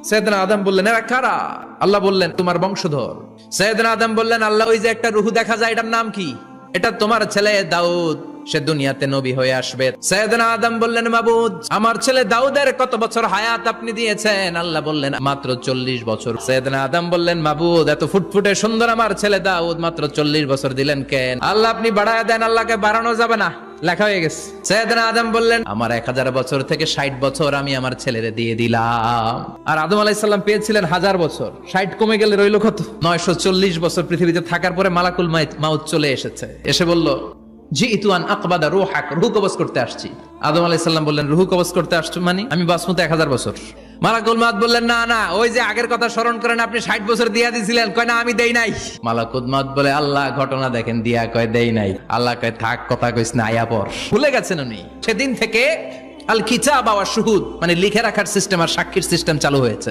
সৈয়দনা আদম বললেন এরা কারা? আল্লাহ বললেন তোমার বংশধর। সৈয়দনা আদম বললেন আল্লাহ ওই যে একটা রূহ দেখা যায় এটার নাম কি? এটা তোমার ছেলে দাউদ, সে দুনিয়াতে নবী হয়ে আসবে। সৈয়দনা আদম বললেন মাবুদ আমার ছেলে দাউদের কত বছর হায়াত আপনি দিয়েছেন? আল্লাহ বললেন মাত্র 40 বছর। সৈয়দনা আদম বললেন মাবুদ এত ফুটফুটে সুন্দর আমার ছেলে দাউদ মাত্র 40 বছর দিলেন কেন? আল্লাহ আপনি বাড়ায় দেন, আল্লাহকে বাড়ানো যাবে না, লেখা হয়ে গেছে। সৈয়দনা আদম বললেন আমার 1000 বছর থেকে 60 বছর আমি আমার ছেলেরে দিয়ে দিলাম। আর আদম আলাইহিস সালাম পেয়েছিলেন 1000 বছর, 60 কমে গেলে রইল কত? 940 বছর পৃথিবীতে থাকার পরে মালাকুল মাউত চলে এসেছে, এসে বলল জিইতু আন আকবাদা রূহাক, রূহ কবজ করতে আসছি। আদম আলাইহিস সালাম বললেন রূহ কবজ করতে আসছো মানে? আমি বাঁচবো তো 1000 বছর। মালাকুল মাউত বললেন না না, ওই যে আগের কথা স্মরণ করেন আপনি 60 বছর দিয়া দিয়েছিলেন। কয় না আমি দেই নাই। মালাকুল মাউত বলে আল্লাহ ঘটনা দেখেন, দিয়া কয় দেই নাই। আল্লাহ কয় থাক কথা কইস না, আয়া পর। ভুলে গেছেন উনি। সেদিন থেকে আল কিতাব ওয়া শুহুদ মানে লিখে রাখার সিস্টেম আর সাক্ষীর সিস্টেম চালু হয়েছে।